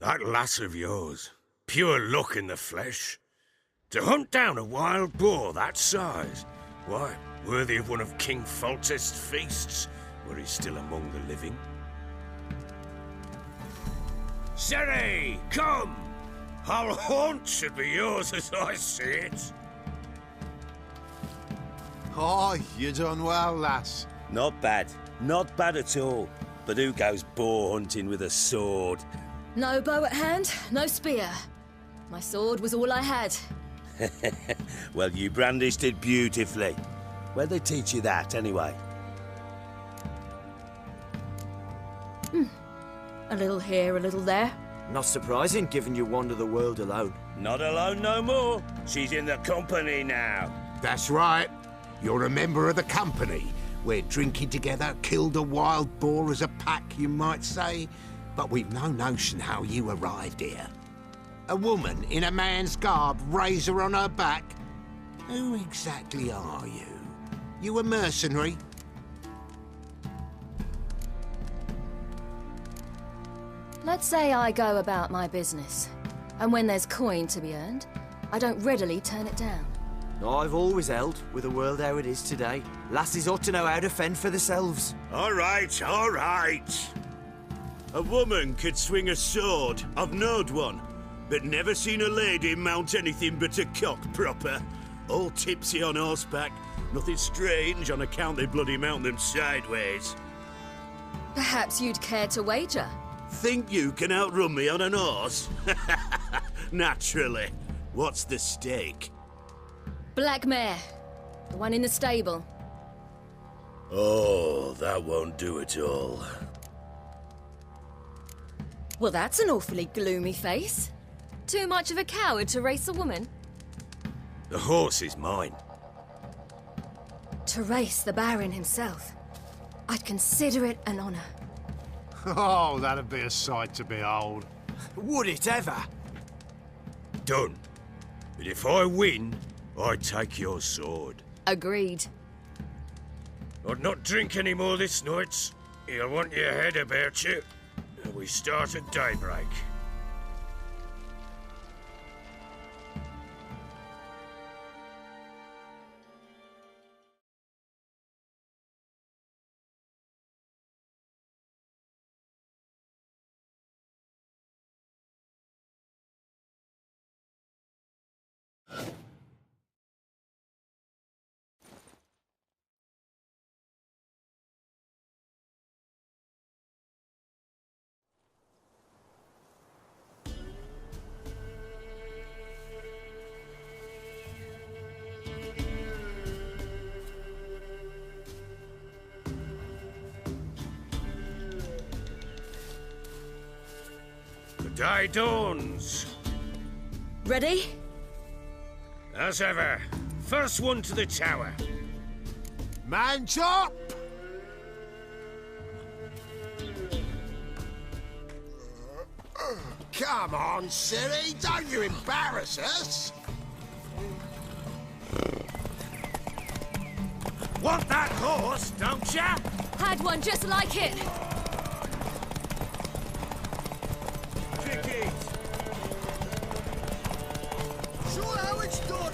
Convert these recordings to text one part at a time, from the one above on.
That lass of yours, pure luck in the flesh. To hunt down a wild boar that size, why, worthy of one of King Foltest's feasts, were he still among the living. Sere, come! Our haunt should be yours as I see it. Oh, you done well, lass. Not bad. Not bad at all. But who goes boar hunting with a sword? No bow at hand, no spear. My sword was all I had. Well, you brandished it beautifully. Where'd they teach you that, anyway? A little here, a little there. Not surprising, given you wander the world alone. Not alone no more. She's in the company now. That's right. You're a member of the company. We're drinking together, killed a wild boar as a pack, you might say. But we've no notion how you arrived here. A woman in a man's garb, razor on her back. Who exactly are you? You a mercenary? Let's say I go about my business. And when there's coin to be earned, I don't readily turn it down. I've always held, with the world how it is today, lasses ought to know how to fend for themselves. All right, all right. A woman could swing a sword. I've knowed one. But never seen a lady mount anything but a cock proper. All tipsy on horseback. Nothing strange on account they bloody mount them sideways. Perhaps you'd care to wager? Think you can outrun me on an horse? Naturally. What's the stake? Black mare. The one in the stable. Oh, that won't do at all. Well, that's an awfully gloomy face. Too much of a coward to race a woman? The horse is mine. To race the Baron himself. I'd consider it an honor. Oh, that'd be a sight to behold. Would it ever? Done. But if I win, I take your sword. Agreed. I'd not drink any more this night. You'll want your head about you. We start at daybreak. The day dawns. Ready? As ever, first one to the tower. Man chop! Come on, silly, don't you embarrass us! Want that horse, don't ya? Had one just like it. Kick it. Show how it's done!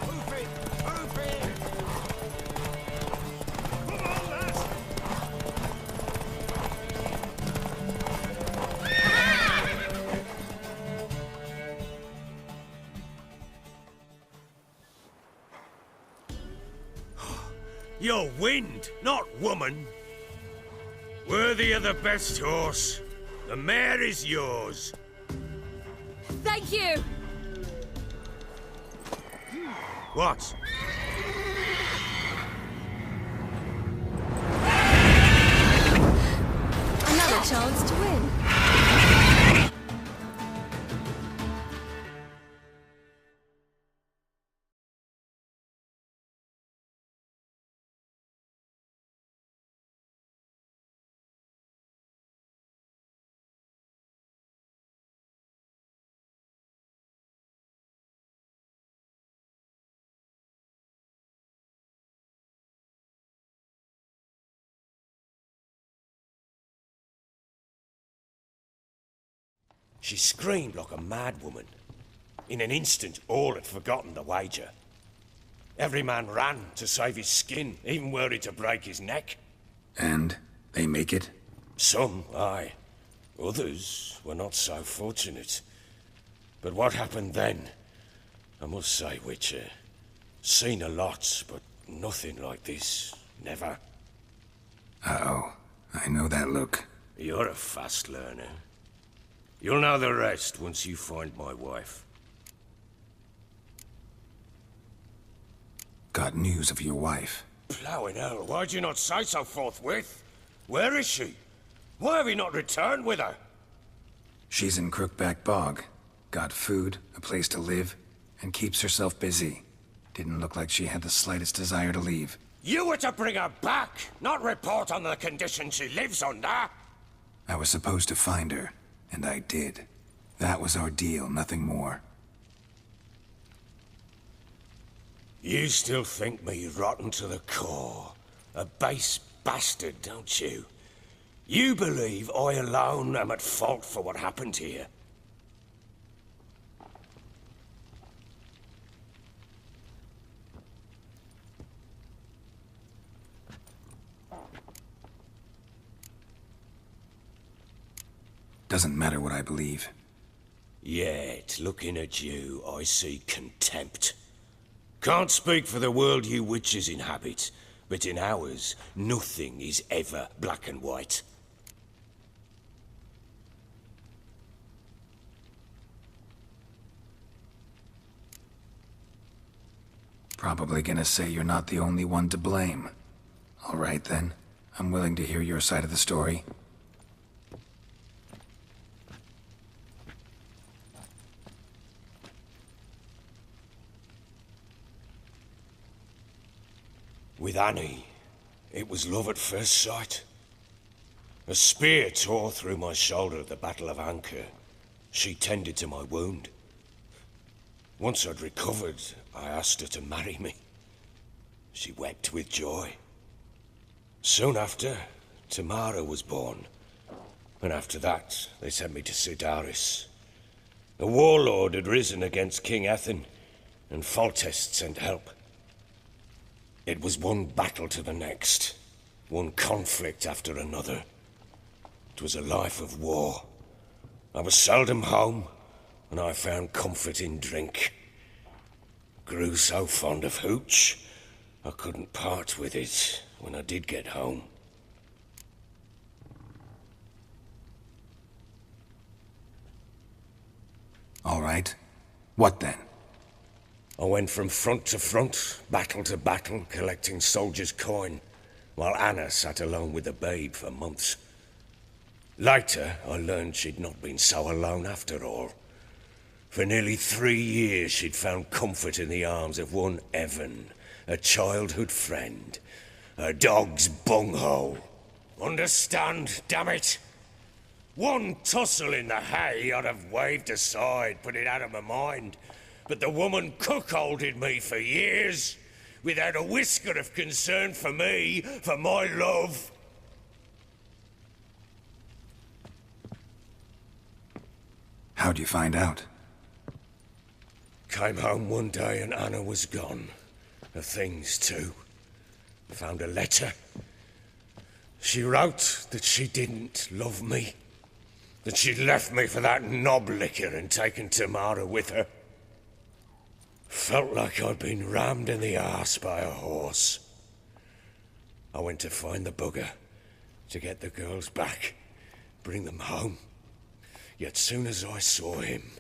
Move it, move it. Come on, lads. You're wind, not woman. Worthy of the best horse. The mare is yours. Thank you. What? Another chance to win. She screamed like a mad woman. In an instant, all had forgotten the wager. Every man ran to save his skin, even worried to break his neck. And they make it? Some, aye. Others were not so fortunate. But what happened then? I must say, Witcher, seen a lot, but nothing like this. Never. Uh-oh. I know that look. You're a fast learner. You'll know the rest once you find my wife. Got news of your wife. Plowing hell, why'd you not say so forthwith? Where is she? Why have you not returned with her? She's in Crookback Bog. Got food, a place to live, and keeps herself busy. Didn't look like she had the slightest desire to leave. You were to bring her back, not report on the conditions she lives under. I was supposed to find her, and I did. That was our deal, nothing more. You still think me rotten to the core. A base bastard, don't you? You believe I alone am at fault for what happened here. Doesn't matter what I believe. Yet, looking at you, I see contempt. Can't speak for the world you witches inhabit, but in ours, nothing is ever black and white. Probably gonna say you're not the only one to blame. All right then. I'm willing to hear your side of the story. With Annie, it was love at first sight. A spear tore through my shoulder at the Battle of Anchor. She tended to my wound. Once I'd recovered, I asked her to marry me. She wept with joy. Soon after, Tamara was born. And after that, they sent me to Sidaris. A warlord had risen against King Ethan, and Foltest sent help. It was one battle to the next, one conflict after another. It was a life of war. I was seldom home, and I found comfort in drink. Grew so fond of hooch, I couldn't part with it when I did get home. All right. What then? I went from front to front, battle to battle, collecting soldiers' coin, while Anna sat alone with the babe for months. Later, I learned she'd not been so alone after all. For nearly 3 years, she'd found comfort in the arms of one Evan, a childhood friend, a dog's bunghole. Understand, damn it? One tussle in the hay I'd have waved aside, put it out of my mind. But the woman cuckolded me for years, without a whisker of concern for me, for my love. How'd you find out? Came home one day and Anna was gone. Her things too. Found a letter. She wrote that she didn't love me. That she'd left me for that knob licker and taken Tamara with her. Felt like I'd been rammed in the arse by a horse. I went to find the bugger, to get the girls back, bring them home. Yet soon as I saw him,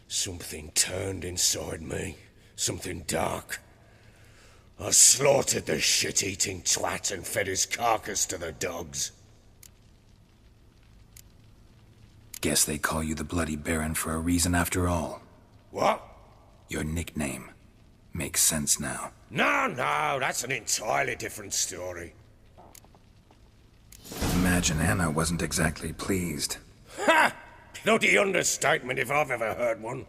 something turned inside me, something dark. I slaughtered the shit-eating twat and fed his carcass to the dogs. Guess they call you the Bloody Baron for a reason after all. What? Your nickname. Makes sense now. No, that's an entirely different story. Imagine Anna wasn't exactly pleased. Ha! Bloody understatement if I've ever heard one.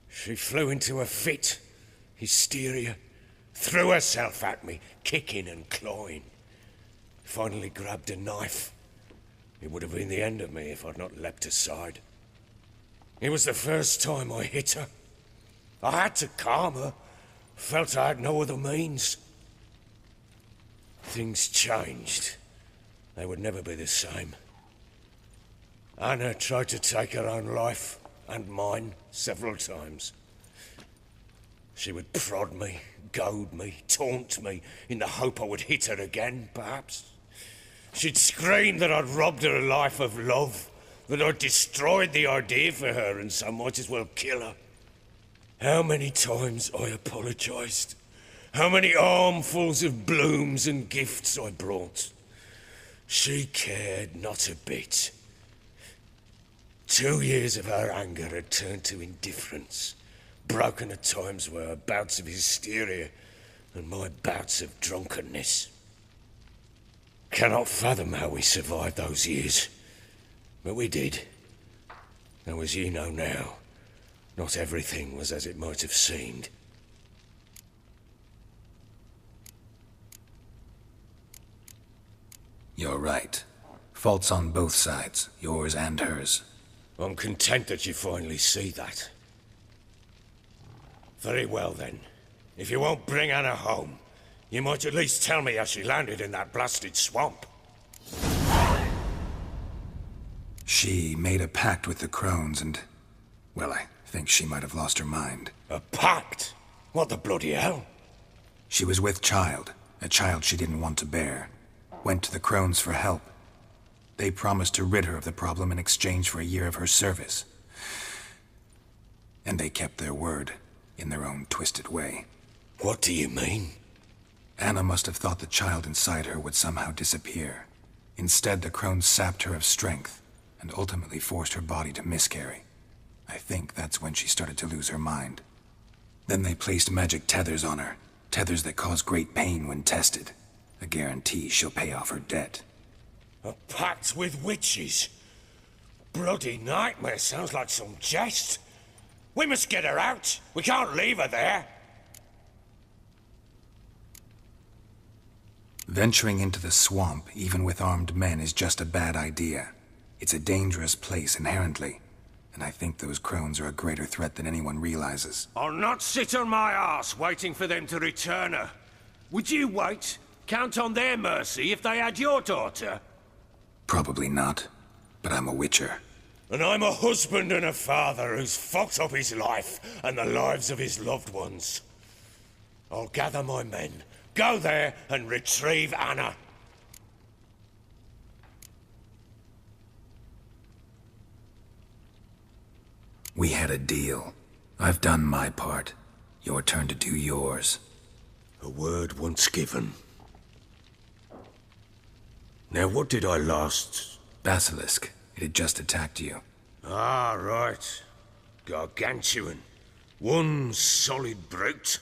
She flew into a fit. Hysteria. Threw herself at me, kicking and clawing. Finally grabbed a knife. It would have been the end of me if I'd not leapt aside. It was the first time I hit her. I had to calm her. Felt I had no other means. Things changed. They would never be the same. Anna tried to take her own life, and mine, several times. She would prod me, goad me, taunt me, in the hope I would hit her again, perhaps. She'd scream that I'd robbed her life of love, that I'd destroyed the idea for her, and so might as well kill her. How many times I apologized. How many armfuls of blooms and gifts I brought. She cared not a bit. 2 years of her anger had turned to indifference, broken at times were her bouts of hysteria and my bouts of drunkenness. Cannot fathom how we survived those years, but we did. Though as you know now, not everything was as it might have seemed. You're right. Faults on both sides, yours and hers. I'm content that you finally see that. Very well then. If you won't bring Anna home, you might at least tell me how she landed in that blasted swamp. She made a pact with the crones and... well, I think she might have lost her mind. A pact? What the bloody hell? She was with child, a child she didn't want to bear. Went to the crones for help. They promised to rid her of the problem in exchange for a year of her service. And they kept their word, in their own twisted way. What do you mean? Anna must have thought the child inside her would somehow disappear. Instead, the crones sapped her of strength, and ultimately forced her body to miscarry. I think that's when she started to lose her mind. Then they placed magic tethers on her, tethers that cause great pain when tested. A guarantee she'll pay off her debt. A pact with witches? Bloody nightmare, sounds like some jest. We must get her out. We can't leave her there. Venturing into the swamp, even with armed men, is just a bad idea. It's a dangerous place inherently, and I think those crones are a greater threat than anyone realizes. I'll not sit on my arse waiting for them to return her. Would you wait? Count on their mercy if they had your daughter? Probably not, but I'm a witcher. And I'm a husband and a father who's fucked up his life and the lives of his loved ones. I'll gather my men, go there and retrieve Anna. We had a deal. I've done my part. Your turn to do yours. A word once given. Now, what did I last... Basilisk. It had just attacked you. Ah, right. Gargantuan. One solid brute.